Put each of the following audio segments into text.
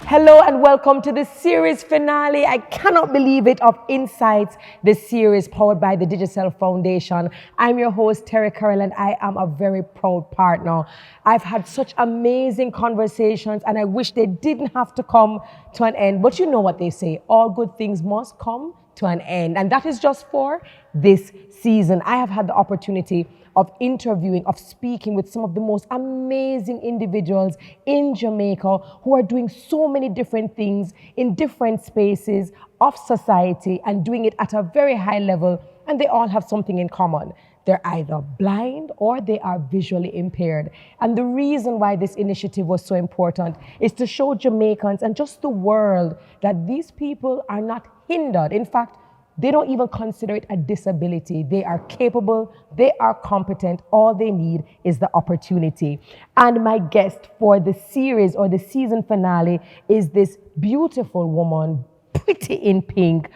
Hello and welcome to the series finale. I cannot believe it, of InSights, the series powered by the Digicel Foundation. I'm your host, Terri-Karelle, and I am a very proud partner. I've had such amazing conversations and I wish they didn't have to come to an end. But you know what they say, all good things must come to an end. And that is just for this season. I have had the opportunity of interviewing, of speaking with some of the most amazing individuals in Jamaica who are doing so many different things in different spaces of society and doing it at a very high level, and they all have something in common. They're either blind or they are visually impaired. And the reason why this initiative was so important is to show Jamaicans and just the world that these people are not hindered. In fact, they don't even consider it a disability. They are capable, they are competent. All they need is the opportunity. And my guest for the series or the season finale is this beautiful woman, pretty in pink,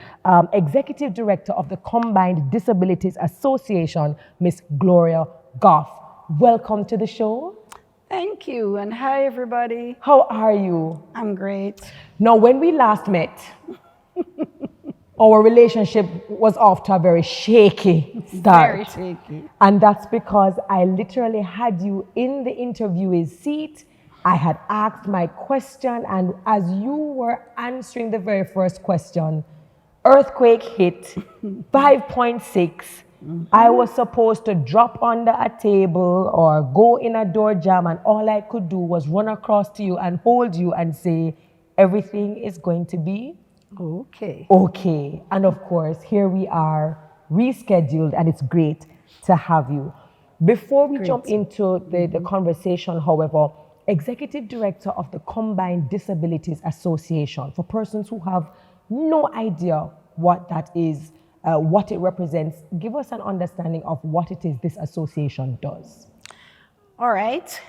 Executive Director of the Combined Disabilities Association, Miss Gloria Goffe. Welcome to the show. Thank you, and hi everybody. How are you? I'm great. Now, when we last met, our relationship was off to a very shaky start. Very shaky. And that's because I literally had you in the interviewee's seat. I had asked my question, and as you were answering the very first question, earthquake hit, 5.6. I was supposed to drop under a table or go in a door jam, and all I could do was run across to you and hold you and say, everything is going to be Okay. okay. And of course, here we are, rescheduled, and it's great to have you. Before we jump into the conversation, however, Executive Director of the Combined Disabilities Association, for persons who have no idea what that is, what it represents, give us an understanding of what it is this association does. All right.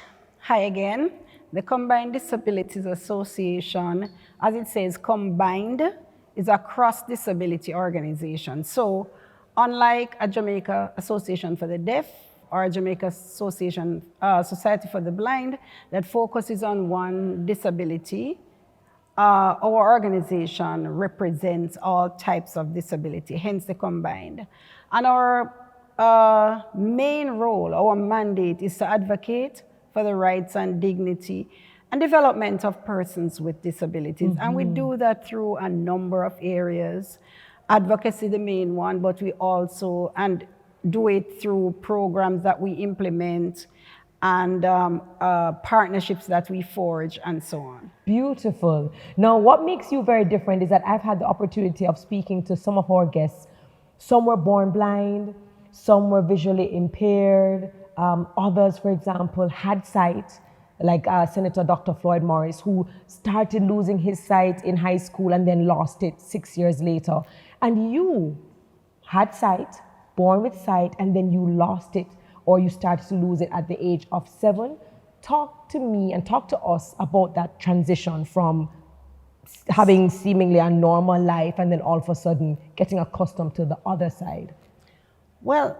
Hi again. The Combined Disabilities Association, as it says, combined, is a cross-disability organization. So, unlike a Jamaica Association for the Deaf or a Jamaica Association, Society for the Blind, that focuses on one disability, our organization represents all types of disability, hence the combined. And our main role, our mandate, is to advocate for the rights and dignity and development of persons with disabilities. And we do that through a number of areas. Advocacy, the main one, but we also do it through programs that we implement and partnerships that we forge and so on. Beautiful. Now, what makes you very different is that I've had the opportunity of speaking to some of our guests. Some were born blind, some were visually impaired, others, for example, had sight, like Senator Dr. Floyd Morris, who started losing his sight in high school and then lost it 6 years later. And you had sight, born with sight, and then you lost it, or you started to lose it at the age of 7. Talk to me and talk to us about that transition from having seemingly a normal life and then all of a sudden getting accustomed to the other side. Well,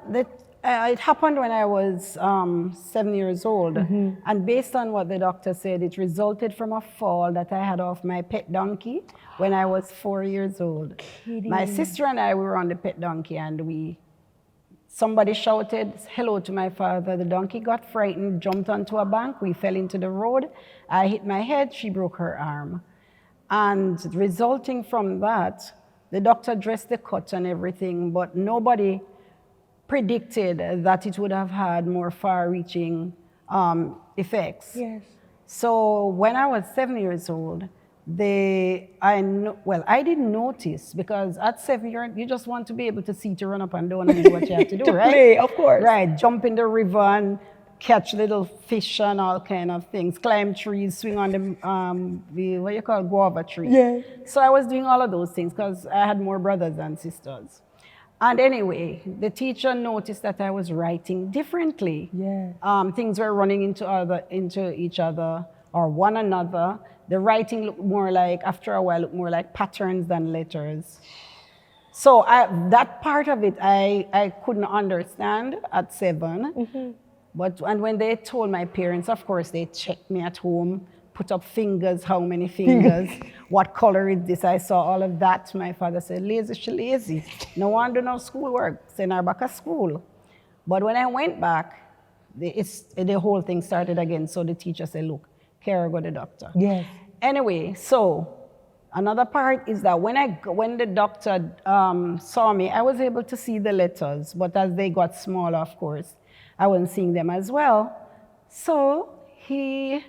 it happened when I was 7 years old. And based on what the doctor said, it resulted from a fall that I had off my pet donkey when I was 4 years old. Kidding. My sister and I were on the pet donkey, and somebody shouted hello to my father. The donkey got frightened, jumped onto a bank. We fell into the road. I hit my head. She broke her arm. And resulting from that, the doctor dressed the cut and everything, but nobody predicted that it would have had more far-reaching effects. Yes. So when I was 7 years old, I didn't notice, because at 7 you just want to be able to see, to run up and down and do what you have to do, To right? play, of course. Right, jump in the river and catch little fish and all kind of things, climb trees, swing on the what you call guava tree. Yeah. So I was doing all of those things because I had more brothers and sisters. And anyway, the teacher noticed that I was writing differently. Yeah. Things were running into each other or one another. The writing looked more like, after a while, looked more like patterns than letters. So that part of it, I couldn't understand at 7. And when they told my parents, of course, they checked me at home, put up fingers, how many fingers, what color is this? I saw all of that. My father said, lazy, she lazy. No one do no schoolwork. Send her back to school. But when I went back, the whole thing started again. So the teacher said, look, Kara, go to the doctor. Yes. Anyway, so another part is that when the doctor saw me, I was able to see the letters, but as they got smaller, of course, I wasn't seeing them as well. So he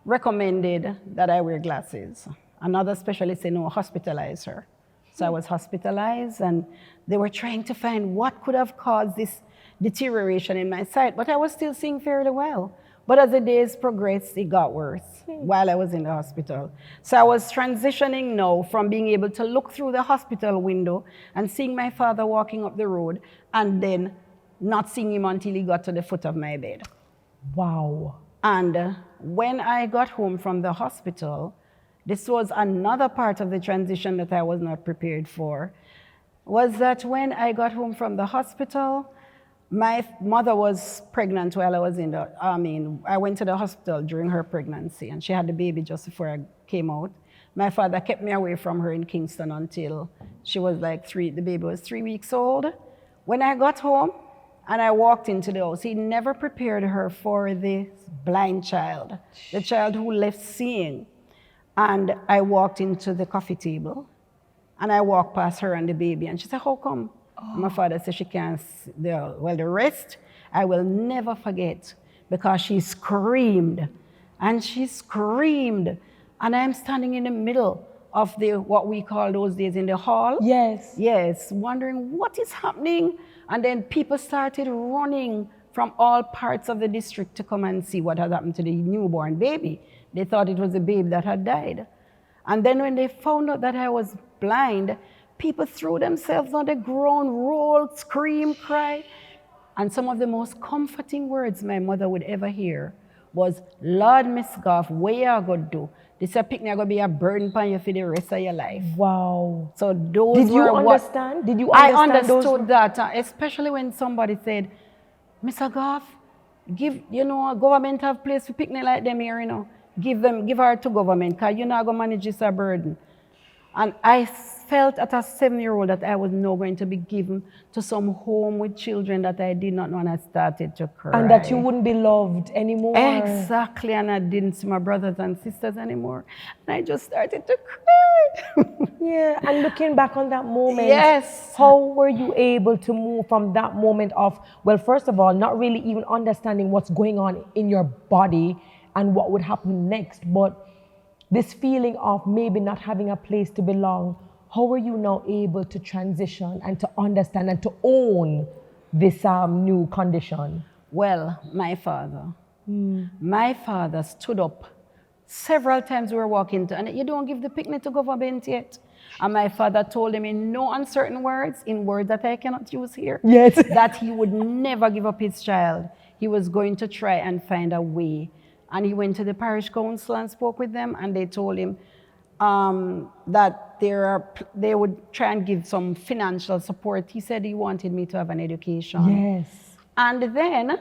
recommended that I wear glasses. Another specialist said, no, hospitalize her. So I was hospitalized, and they were trying to find what could have caused this deterioration in my sight, but I was still seeing fairly well. But as the days progressed, it got worse while I was in the hospital. So I was transitioning now from being able to look through the hospital window and seeing my father walking up the road, and then not seeing him until he got to the foot of my bed. Wow. And when I got home from the hospital, this was another part of the transition that I was not prepared for, was that when I got home from the hospital, my mother was pregnant while I was I went to the hospital during her pregnancy, and she had the baby just before I came out. My father kept me away from her in Kingston until she was like the baby was 3 weeks old. When I got home and I walked into the house, he never prepared her for the blind child, the child who left seeing. And I walked into the coffee table, and I walked past her and the baby, and she said, how come? Oh. My father said she can't, the rest I will never forget, because she screamed, and she screamed, and I'm standing in the middle of what we call those days in the hall. Yes. Yes, wondering what is happening. And then people started running from all parts of the district to come and see what had happened to the newborn baby. They thought it was a babe that had died. And then when they found out that I was blind, people threw themselves on the ground, rolled, screamed, cried. And some of the most comforting words my mother would ever hear was, Lord, Miss Goffe, what you going to do? This picnic going to be a burden upon you for the rest of your life. Wow. So those Did were you understand? Did you understand? I understood that, especially when somebody said, Mr. Goffe, government have place for picnic like them here, Give her to government, because you're not going to manage this a burden. And I felt at a 7-year-old that I was now going to be given to some home with children that I did not know, and I started to cry. And that you wouldn't be loved anymore. Exactly, and I didn't see my brothers and sisters anymore. And I just started to cry. Yeah, and looking back on that moment, yes. How were you able to move from that moment of, well, first of all, not really even understanding what's going on in your body and what would happen next, but this feeling of maybe not having a place to belong, how are you now able to transition and to understand and to own this new condition? Well, my father stood up several times. We were walking and you don't give the picnic to government yet. And my father told him in no uncertain words, in words that I cannot use here, yes. that he would never give up his child. He was going to try and find a way. And he went to the parish council and spoke with them, and they told him that they would try and give some financial support. He said he wanted me to have an education. Yes. And then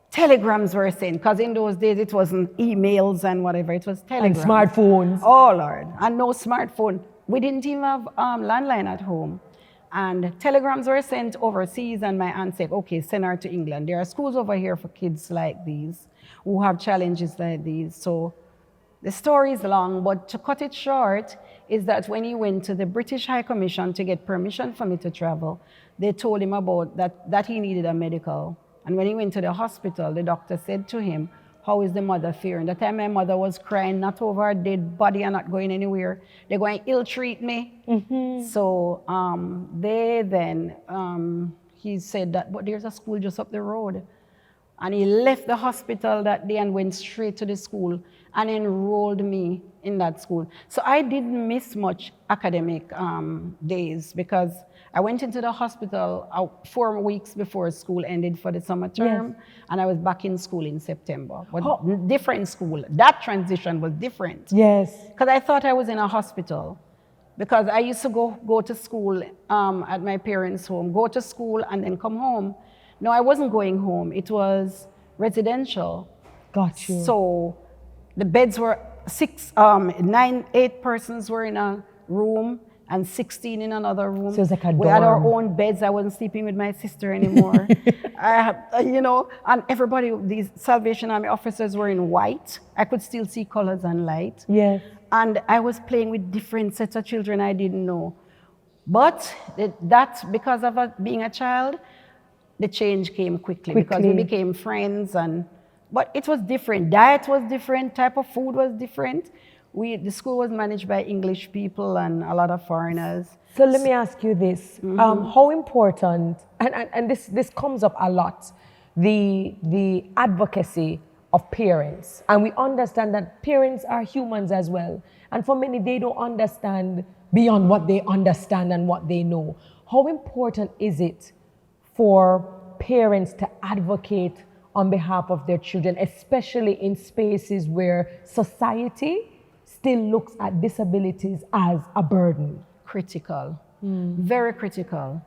telegrams were sent, because in those days it wasn't emails and whatever, it was telegrams. And smartphones. Oh, Lord. And no smartphone. We didn't even have landline at home. And telegrams were sent overseas, and my aunt said, okay, send her to England. There are schools over here for kids like these who have challenges like these. So the story is long, but to cut it short is that when he went to the British High Commission to get permission for me to travel, they told him about that he needed a medical. And when he went to the hospital, the doctor said to him, how is the mother faring? That time my mother was crying, not over her dead body and not going anywhere. They're going to ill-treat me. Mm-hmm. So he said that, but there's a school just up the road. And he left the hospital that day and went straight to the school and enrolled me in that school. So I didn't miss much academic days, because I went into the hospital 4 weeks before school ended for the summer term, yes. And I was back in school in September. But different school. That transition was different. Yes. Because I thought I was in a hospital. Because I used to go to school at my parents' home, go to school and then come home. No, I wasn't going home. It was residential. Got you. So The beds were eight persons were in a room and 16 in another room. So it's like a We had our dorm. own beds. I wasn't sleeping with my sister anymore. And everybody, these Salvation Army officers were in white. I could still see colors and light. Yes. And I was playing with different sets of children I didn't know. But because of being a child, the change came quickly because we became friends. But it was different. Diet was different. Type of food was different. The school was managed by English people and a lot of foreigners. So let me ask you this: how important, and this comes up a lot, the advocacy of parents, and we understand that parents are humans as well, and for many they don't understand beyond what they understand and what they know. How important is it for parents to advocate on behalf of their children, especially in spaces where society still looks at disabilities as a burden? Critical, very critical.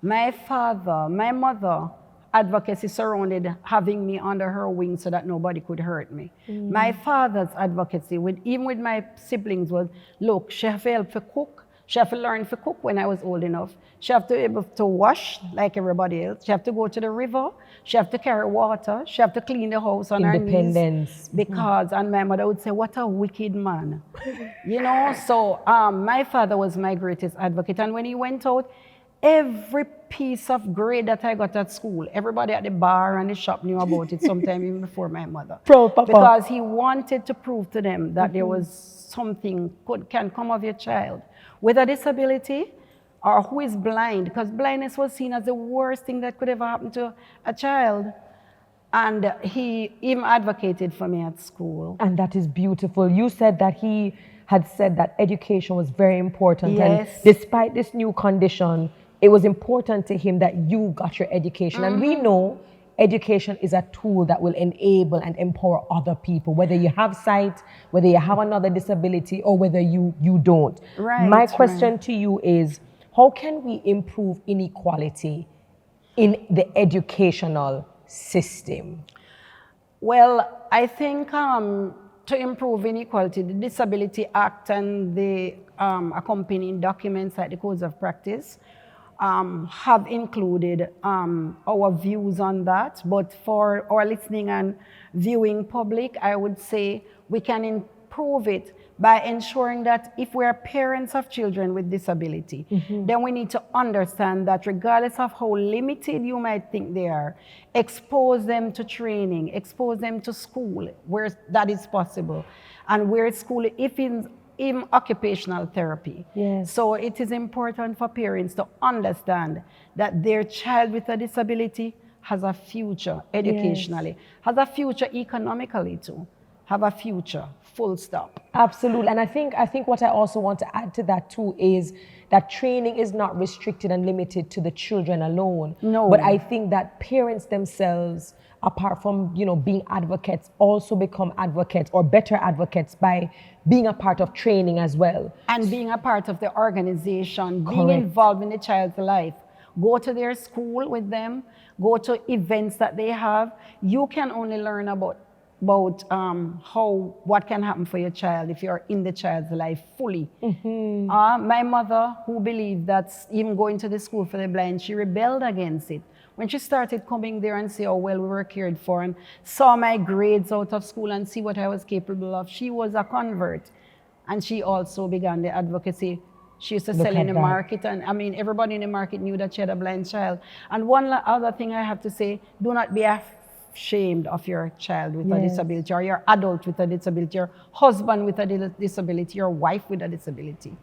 My mother, advocacy surrounded having me under her wing so that nobody could hurt me. My father's advocacy, even with my siblings, was, look, she have to help to cook. She have to learn to cook when I was old enough. She have to be able to wash like everybody else. She have to go to the river. She have to carry water. She have to clean the house on her knees. Independence. Because, and my mother would say, what a wicked man. So my father was my greatest advocate. And when he went out, every piece of grade that I got at school, everybody at the bar and the shop knew about it sometime even before my mother. Because he wanted to prove to them that there was something can come of your child with a disability or who is blind, because blindness was seen as the worst thing that could ever happen to a child. And he even advocated for me at school. And that is beautiful. You said that he had said that education was very important. Yes. And despite this new condition, it was important to him that you got your education. And we know education is a tool that will enable and empower other people, whether you have sight, whether you have another disability, or whether you don't. Right, My question to you is, how can we improve inequality in the educational system? Well, I think to improve inequality, the Disabilities Act and the accompanying documents like the Codes of Practice have included our views on that. But for our listening and viewing public, I would say we can improve it by ensuring that if we are parents of children with disability, then we need to understand that regardless of how limited you might think they are, expose them to training, expose them to school where that is possible, and where school, if in occupational therapy. Yes. So it is important for parents to understand that their child with a disability has a future educationally, has a future economically too, have a future, full stop. Absolutely. And I think what I also want to add to that too is that training is not restricted and limited to the children alone. No. But I think that parents themselves, apart from being advocates, also become advocates or better advocates by being a part of training as well. And being a part of the organization, Correct. being involved in the child's life. Go to their school with them, go to events that they have. You can only learn about what can happen for your child if you're in the child's life fully. My mother, who believed that even going to the school for the blind, she rebelled against it. When she started coming there and see how well we were cared for and saw my grades out of school and see what I was capable of, she was a convert. And she also began the advocacy. She used to sell in the market, and everybody in the market knew that she had a blind child. And one other thing I have to say, do not be ashamed of your child with a disability, or your adult with a disability, your husband with a disability, your wife with a disability.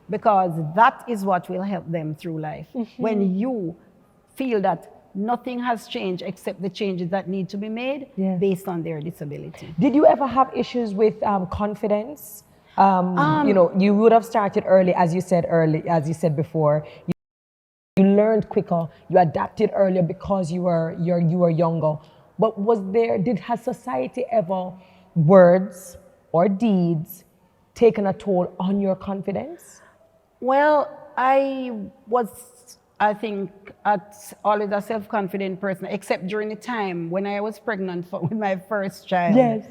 Because that is what will help them through life. When you feel that nothing has changed except the changes that need to be made based on their disability. Did you ever have issues with confidence? You would have started early, as you said before. You learned quicker, you adapted earlier because you were younger. But has society ever, words or deeds, taken a toll on your confidence? Well, I think always a self-confident person, except during the time when I was pregnant with my first child. Yes.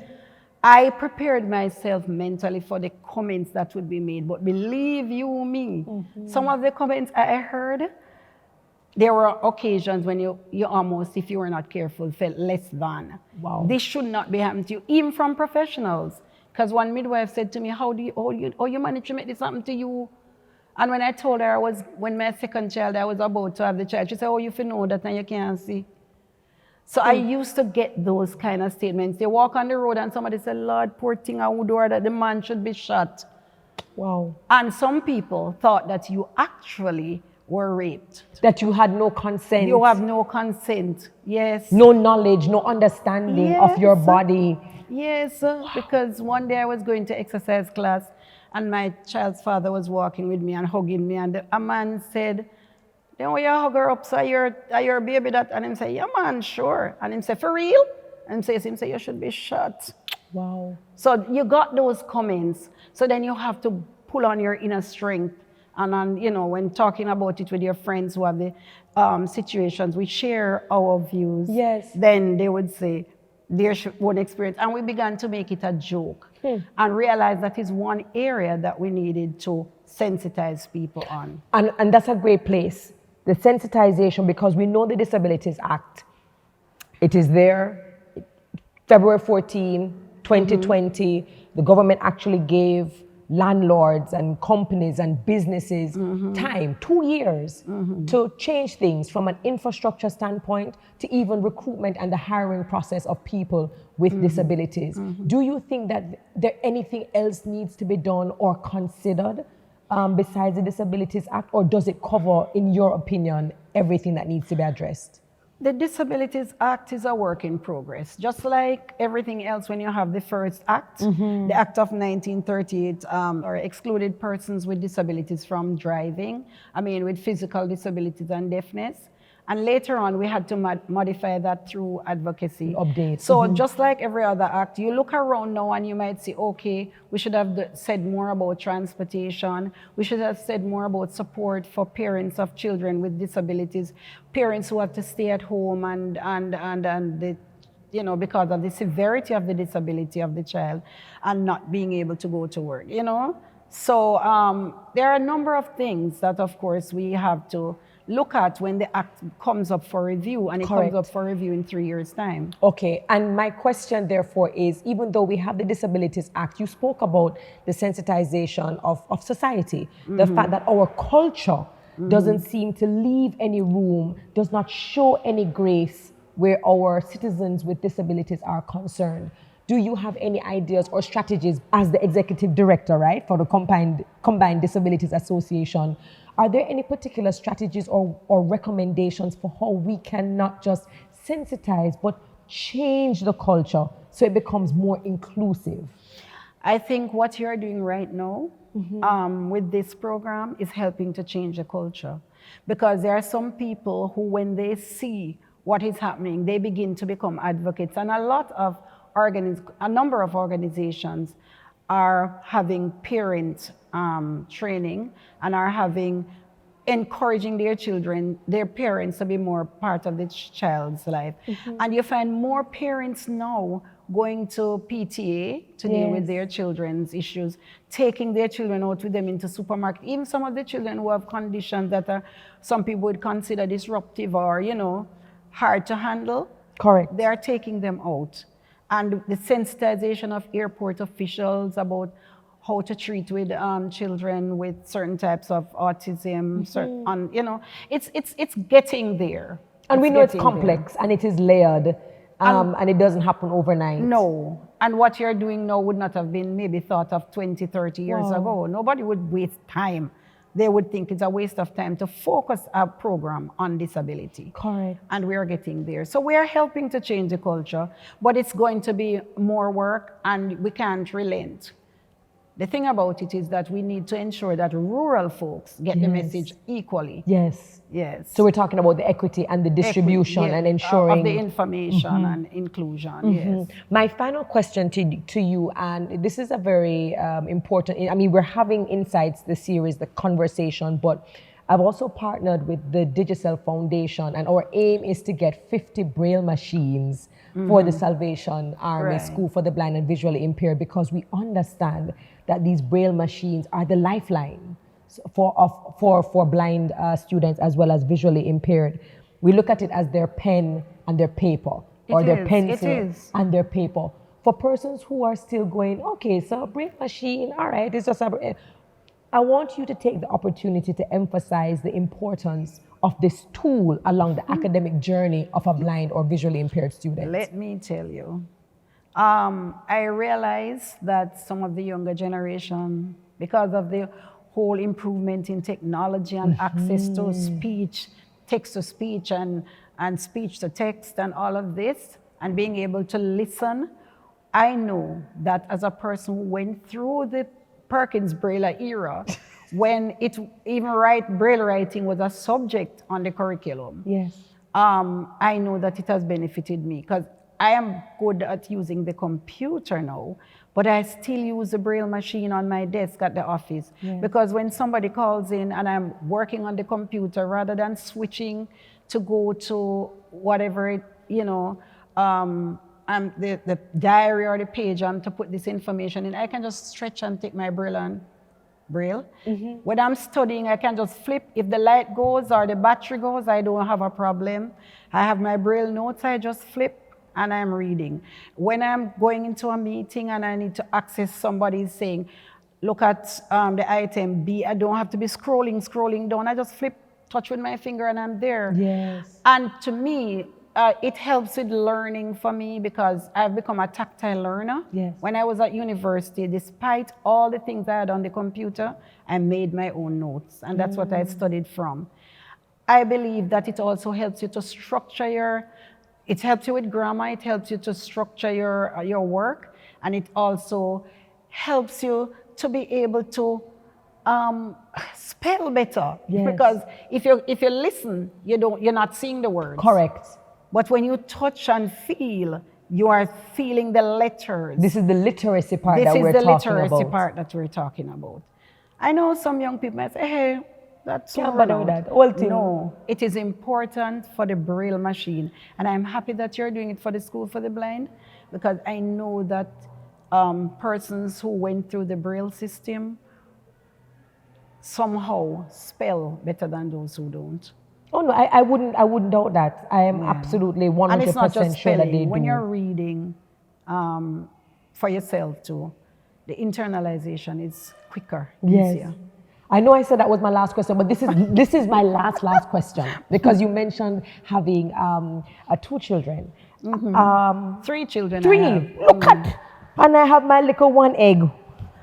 I prepared myself mentally for the comments that would be made, but believe you me, some of the comments I heard, there were occasions when you almost, if you were not careful, felt less than. Wow. This should not be happening to you, even from professionals. Because one midwife said to me, how you manage to make this happen to you? And when I told her when my second child, I was about to have the child, she said, oh, you feel know that and you can't see. So I used to get those kind of statements. They walk on the road and somebody said, Lord, poor thing, I would order that the man should be shot. Wow. And some people thought that you actually were raped. That you had no consent. You have no consent, yes. No knowledge, no understanding of your body. Yes, because one day I was going to exercise class and my child's father was walking with me and hugging me, and a man said, then will you hug her up so your baby that? And him say, yeah man, sure. And him say, for real? And him say, you should be shot. Wow. So you got those comments. So then you have to pull on your inner strength. And when talking about it with your friends who have the situations, we share our views. Yes. Then they would say their own experience. And we began to make it a joke and realize that is one area that we needed to sensitize people on. And that's a great place. The sensitization, because we know the Disabilities Act. It is there. February 14, 2020, the government actually gave landlords and companies and businesses time, 2 years, to change things from an infrastructure standpoint to even recruitment and the hiring process of people with disabilities. Do you think that there anything else needs to be done or considered besides the Disabilities Act, or does it cover, in your opinion, everything that needs to be addressed? The Disabilities Act is a work in progress. Just like everything else, when you have the first act, the Act of 1938, or excluded persons with disabilities from driving, with physical disabilities and deafness. And later on, we had to modify that through advocacy. Update. So just like every other act, you look around now and you might say, okay, we should have said more about transportation. We should have said more about support for parents of children with disabilities, parents who have to stay at home and the, because of the severity of the disability of the child and not being able to go to work, So there are a number of things that, of course, we have to look at when the act comes up for review, and it comes up for review in 3 years' time. Okay, and my question therefore is, even though we have the Disabilities Act, you spoke about the sensitization of society, the fact that our culture doesn't seem to leave any room, does not show any grace where our citizens with disabilities are concerned. Do you have any ideas or strategies as the executive director, right, for the Combined Disabilities Association? Are there any particular strategies or recommendations for how we can not just sensitize, but change the culture so it becomes more inclusive? I think what you're doing right now with this program is helping to change the culture. Because there are some people who, when they see what is happening, they begin to become advocates. And a number of organizations are having parent training and are encouraging their parents to be more part of the child's life. And you find more parents now going to PTA to deal with their children's issues, taking their children out with them into supermarket. Even some of the children who have conditions that some people would consider disruptive or, hard to handle. Correct. They are taking them out. And the sensitization of airport officials about how to treat with children with certain types of autism, it's getting there. And we know it's complex and it is layered and it doesn't happen overnight. No. And what you're doing now would not have been maybe thought of 20, 30 years ago. Nobody would waste time. They would think it's a waste of time to focus our program on disability. Correct. And we are getting there. So we are helping to change the culture, but it's going to be more work and we can't relent. The thing about it is that we need to ensure that rural folks get the message equally. Yes. Yes. So we're talking about the equity and the distribution and ensuring of the information and inclusion. Yes. My final question to you, and this is a very important, we're having InSights, the series, the conversation, but I've also partnered with the Digicel Foundation, and our aim is to get 50 Braille machines for the Salvation Army Right. School for the Blind and Visually Impaired, because we understand that these braille machines are the lifeline for blind students as well as visually impaired. We look at it as their pen and their paper, or It their is, pencil it is. and their paper. For persons who are still going, okay, so a braille machine, all right, it's just a... I want you to take the opportunity to emphasize the importance of this tool along the academic journey of a blind or visually impaired student. Let me tell you, I realize that some of the younger generation, because of the whole improvement in technology and access to speech, text to speech and speech to text and all of this, and being able to listen, I know that as a person who went through the Perkins Braille era, when Braille writing was a subject on the curriculum. Yes. I know that it has benefited me because I am good at using the computer now, but I still use the Braille machine on my desk at the office. Yeah. Because when somebody calls in and I'm working on the computer, rather than switching to go to whatever the diary or the page and to put this information in, I can just stretch and take my Braille. When I'm studying, I can just flip. If the light goes or the battery goes, I don't have a problem. I have my Braille notes, I just flip and I'm reading. When I'm going into a meeting and I need to access somebody saying, look at the item B, I don't have to be scrolling down. I just flip, touch with my finger and I'm there. Yes. And to me, it helps with learning for me because I've become a tactile learner. Yes. When I was at university, despite all the things I had on the computer, I made my own notes, and that's what I studied from. I believe that it also helps you to structure it helps you with grammar, it helps you to structure your work, and it also helps you to be able to spell better. Yes. Because if you listen, you're not seeing the words. Correct. But when you touch and feel, you are feeling the letters. This is the literacy part that we're talking about. This is the literacy part that we're talking about. I know some young people might say, hey, that's Can't bother with that. Old thing. No, it is important for the Braille machine. And I'm happy that you're doing it for the School for the Blind, because I know that persons who went through the Braille system somehow spell better than those who don't. Oh no, I wouldn't doubt that. I am absolutely 100% And it's not just sure that they spelling. do. When you're reading for yourself too, the internalization is quicker, easier. I know I said that was my last question, but this is my last question, because you mentioned having 2 children. 3 children. 3. I have. Look at, and I have my little 1 egg.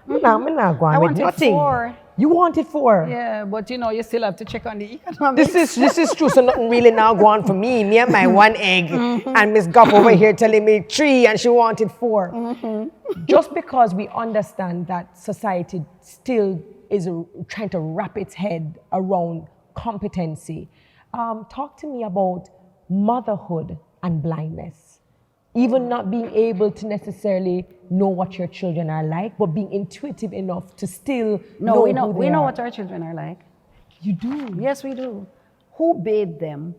I wanted 4. You wanted 4. Yeah, but you still have to check on the economics. This is true. So nothing really now go on for me. Me and my 1 egg, and Miss Goffe over here telling me 3, and she wanted 4. Just because we understand that society still is trying to wrap its head around competency. Talk to me about motherhood and blindness. Even not being able to necessarily know what your children are like, but being intuitive enough to still know who they are. We know what our children are like. You do? Yes, we do. Who bathed them?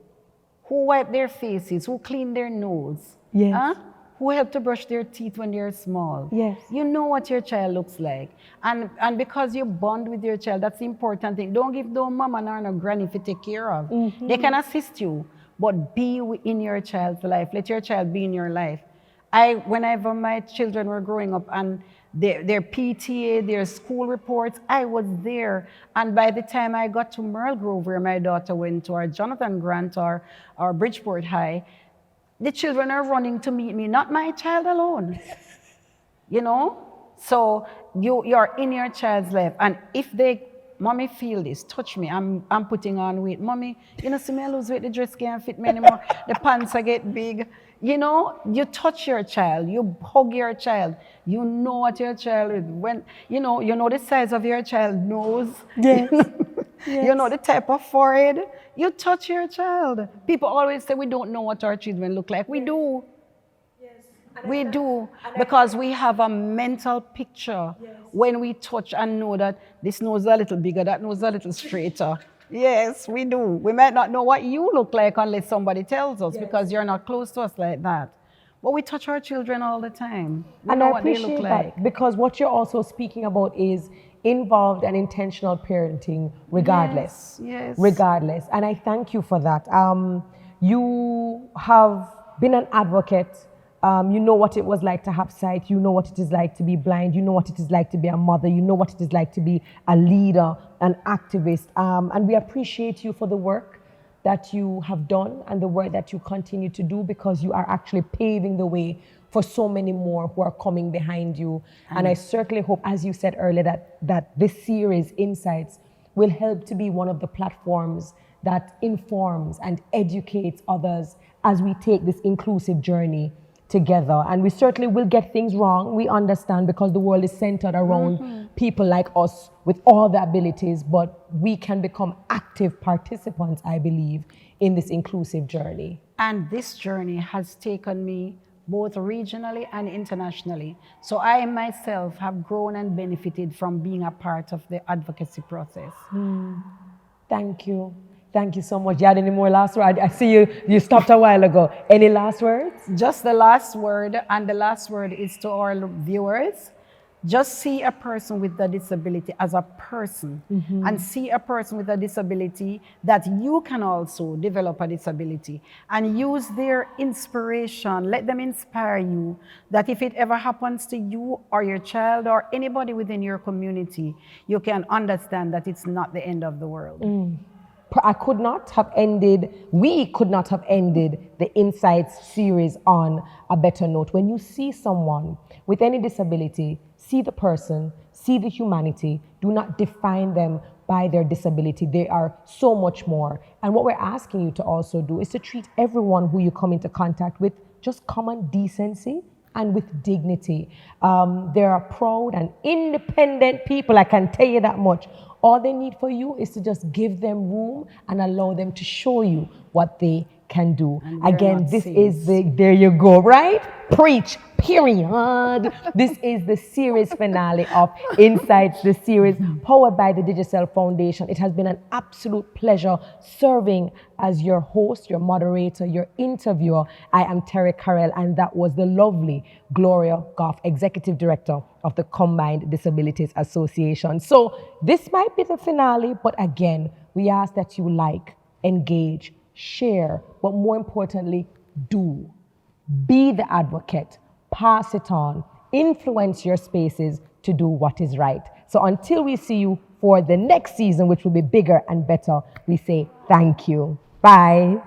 Who wiped their faces? Who cleaned their nose? Yes. Huh? Who helped to brush their teeth when they're small? Yes. You know what your child looks like. And because you bond with your child, that's the important thing. Don't give no mama nor no granny to take care of. They can assist you, but be in your child's life. Let your child be in your life. Whenever my children were growing up and their PTA, their school reports, I was there. And by the time I got to Merle Grove, where my daughter went to, or Jonathan Grant or Bridgeport High, the children are running to meet me, not my child alone. So you're in your child's life. And if mommy feel this, touch me, I'm putting on weight. Mommy, see me I lose weight, the dress can't fit me anymore, the pants I get big. You touch your child, you hug your child, you know what your child is. When you know the size of your child's nose. Yes. Yes. You know the type of forehead. You touch your child. People always say we don't know what our children look like. We do. Yes. We do, because we have a mental picture when we touch and know that this nose is a little bigger, that nose is a little straighter. Yes, we do. We might not know what you look like unless somebody tells us, because you're not close to us like that. But we touch our children all the time. We And know I what they look appreciate like. that because what you're also speaking about is involved and intentional parenting regardless. Yes. Regardless. And I thank you for that. You have been an advocate. You know what it was like to have sight. You know what it is like to be blind. You know what it is like to be a mother. You know what it is like to be a leader, an activist. And we appreciate you for the work that you have done and the work that you continue to do, because you are actually paving the way for so many more who are coming behind you. And I certainly hope, as you said earlier, that this series, InSights, will help to be one of the platforms that informs and educates others as we take this inclusive journey together. And we certainly will get things wrong. We understand, because the world is centered around people like us with all the abilities, but we can become active participants, I believe, in this inclusive journey. And this journey has taken me both regionally and internationally. So I myself have grown and benefited from being a part of the advocacy process. Thank you. Thank you so much. You had any more last words? I see you stopped a while ago. Any last words? Just the last word, and the last word is to our viewers. Just see a person with a disability as a person, and see a person with a disability that you can also develop a disability, and use their inspiration. Let them inspire you, that if it ever happens to you or your child or anybody within your community, you can understand that it's not the end of the world. We could not have ended the InSights series on a better note. When you see someone with any disability, see the person, see the humanity. Do not define them by their disability. They are so much more. And what we're asking you to also do is to treat everyone who you come into contact with just common decency and with dignity. They are proud and independent people, I can tell you that much. All they need for you is to just give them room and allow them to show you what they can do. Again, this is there you go, right? Preach, period. This is the series finale of InSights, the series powered by the Digicel Foundation. It has been an absolute pleasure serving as your host, your moderator, your interviewer. I am Terri-Karelle, and that was the lovely Gloria Goffe, Executive Director of the Combined Disabilities Association. So this might be the finale, but again, we ask that you like, engage, share, but more importantly, do. Be the advocate, pass it on, influence your spaces to do what is right. So until we see you for the next season, which will be bigger and better, we say thank you. Bye.